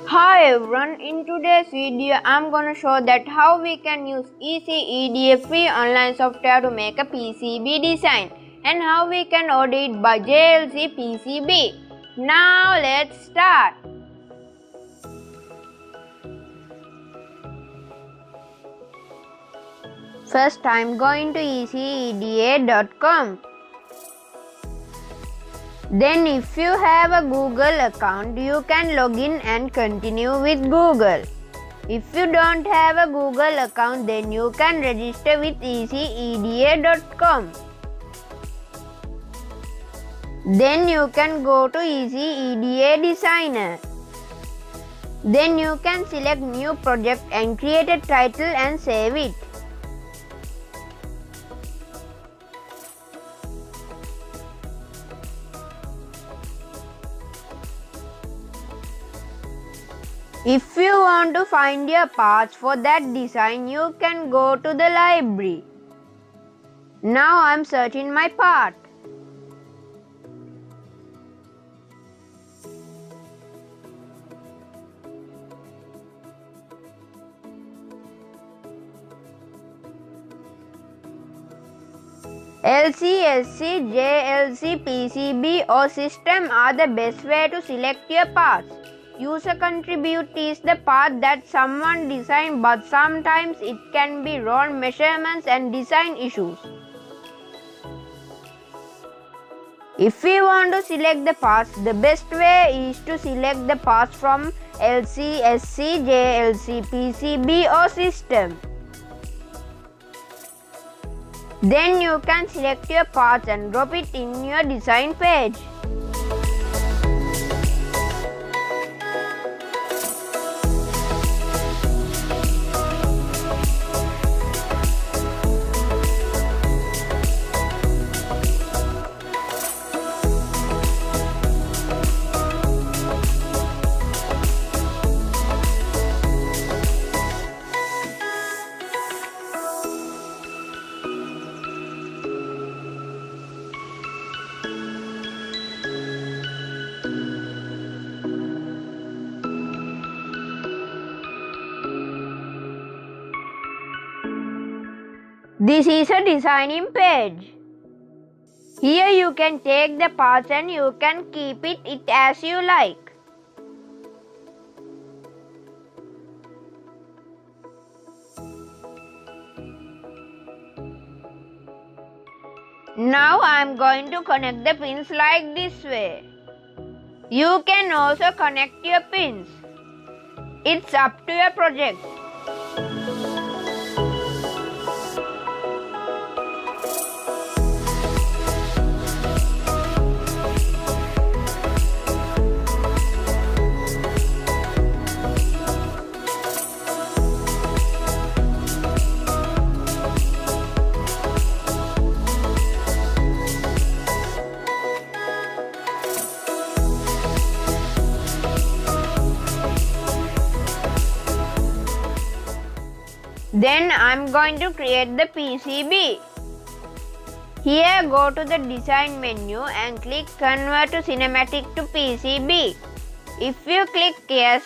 Hi everyone, in today's video I'm gonna show that how we can use EasyEDA free online software to make a PCB design and how we can order it by JLCPCB. Now let's start. First I'm going to EasyEDA.com. Then if you have a Google account, you can log in and continue with Google. If you don't have a Google account, then you can register with EasyEDA.com. Then you can go to EasyEDA Designer. Then you can select new project and create a title and save it. If you want to find your parts for that design, you can go to the library. Now I am searching my part. LCSC, JLC, PCB or system are the best way to select your parts. User contribute is the part that someone designed, but sometimes it can be wrong measurements and design issues. If we want to select the parts, the best way is to select the parts from LCSC, JLC, PCB or system. Then you can select your parts and drop it in your design page. This is a designing page. Here you can take the parts and you can keep it as you like. Now I am going to connect the pins like this way. You can also connect your pins. It's up to your project. Then I am going to create the PCB. Here go to the design menu and click convert to Schematic to PCB. If you click yes,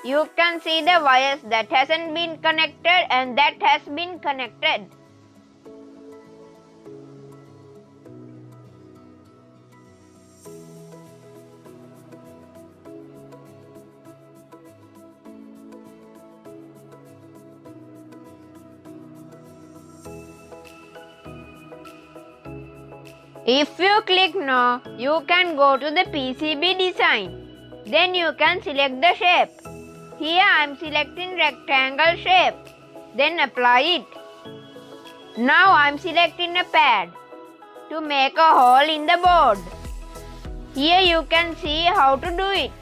you can see the wires that hasn't been connected and that has been connected. If you click no, you can go to the PCB design. Then you can select the shape. Here I am selecting rectangle shape. Then apply it. Now I am selecting a pad to make a hole in the board. Here you can see how to do it.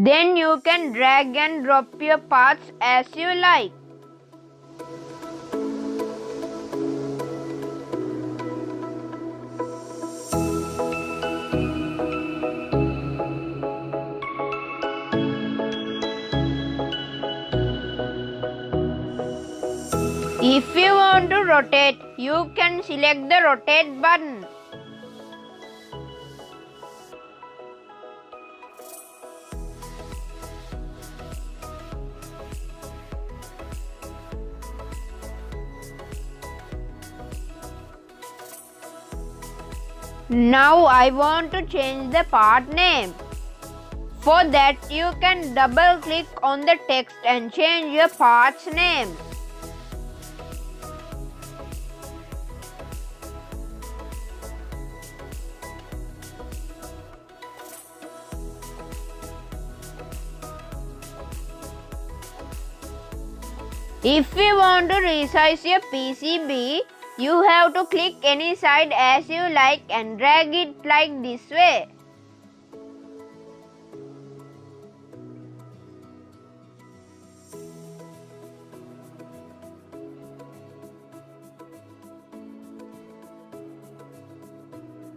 Then you can drag and drop your parts as you like. If you want to rotate, you can select the rotate button. Now I want to change the part name. For that, you can double click on the text and change your part's name. If you want to resize your PCB, you have to click any side as you like and drag it like this way.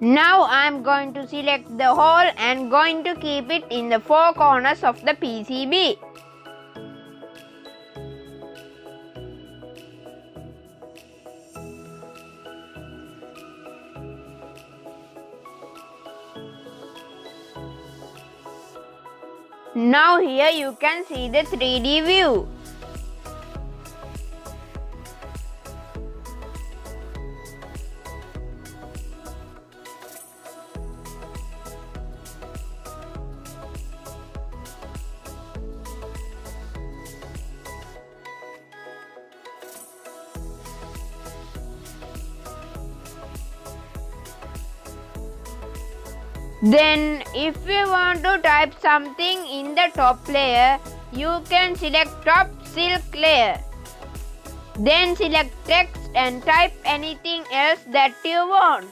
Now I am going to select the hole and going to keep it in the four corners of the PCB. Now here you can see the 3D view. Then if you want to type something in the top layer, you can select top silk layer. Then select text and type anything else that you want.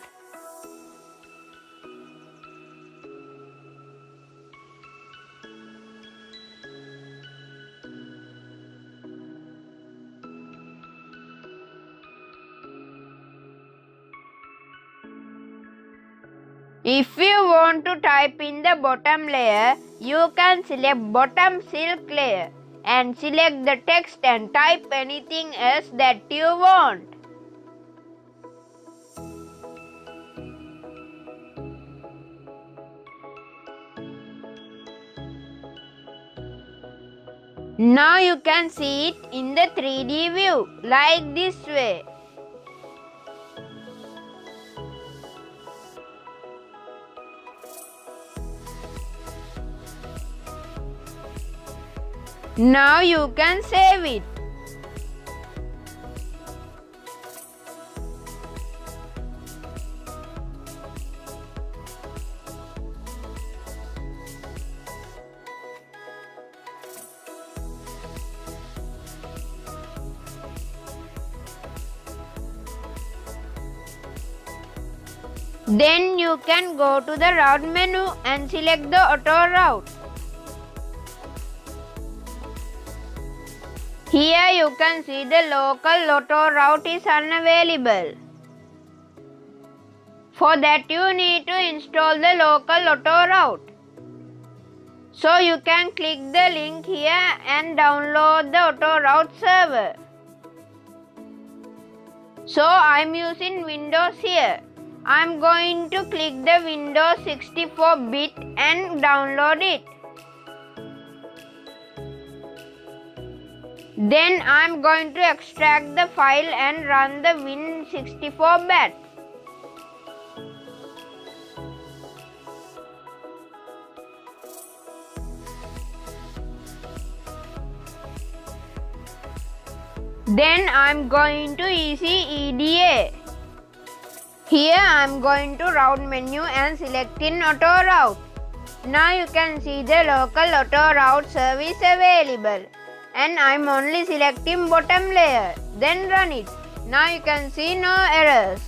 If you want to type in the bottom layer, you can select bottom silk layer and select the text and type anything else that you want. Now you can see it in the 3D view like this way. Now you can save it. Then you can go to the route menu and select the auto route. Here you can see the local auto route is unavailable. For that you need to install the local auto route. So you can click the link here and download the auto route server. So I am using Windows here. I am going to click the Windows 64-bit and download it. Then I am going to extract the file and run the Win64 bat. Then I am going to EasyEDA. Here I am going to route menu and select in auto route. Now you can see the local auto route service available. And I am only selecting bottom layer. Then run it. Now you can see no errors.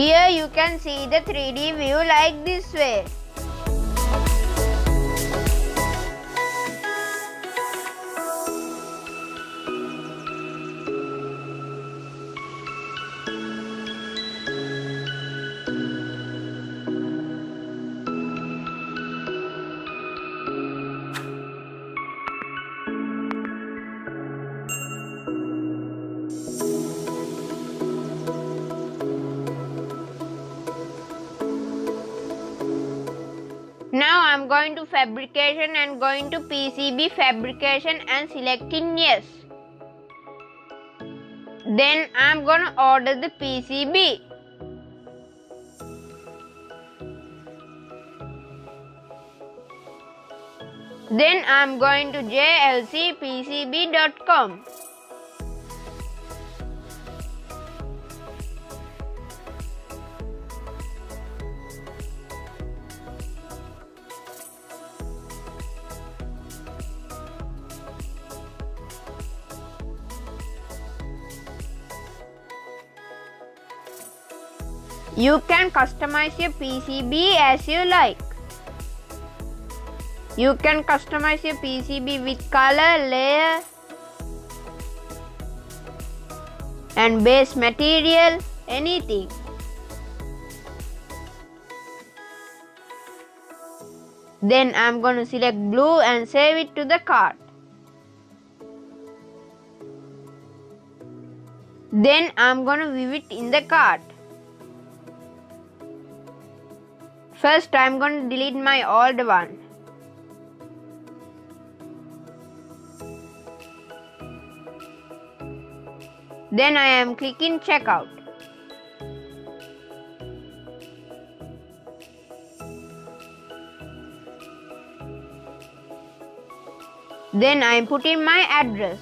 Here you can see the 3D view like this way. Now I am going to fabrication and going to PCB fabrication and selecting yes. Then I am going to order the PCB. Then I am going to JLCPCB.com. You can customize your PCB as you like. You can customize your PCB with color, layer and base material, anything. Then I am going to select blue and save it to the cart. Then I am going to view it in the cart. First I am going to delete my old one. Then I am clicking checkout. Then I am putting my address.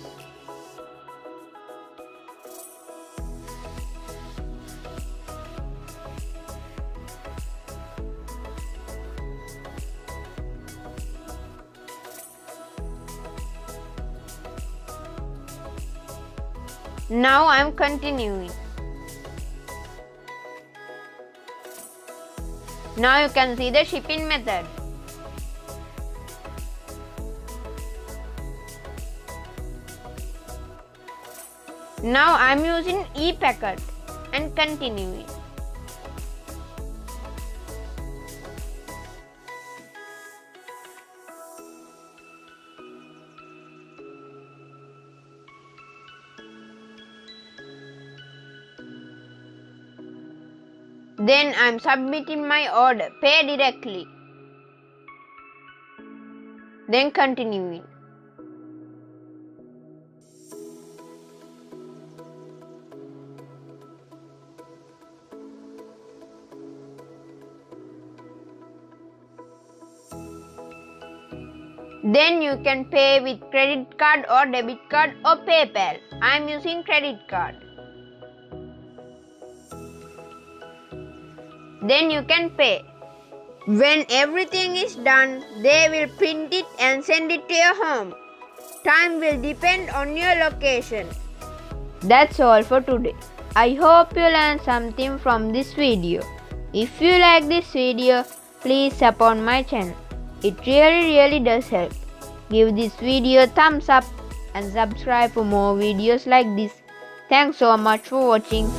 Now I am continuing. Now you can see the shipping method. Now I am using ePacket and continuing. Then I am submitting my order, pay directly. Then continuing. Then you can pay with credit card or debit card or PayPal. I am using credit card. Then you can pay. When everything is done, they will print it and send it to your home. Time will depend on your location. That's all for today. I hope you learned something from this video. If you like this video, please support my channel. It really does help. Give this video a thumbs up and subscribe for more videos like this. Thanks so much for watching.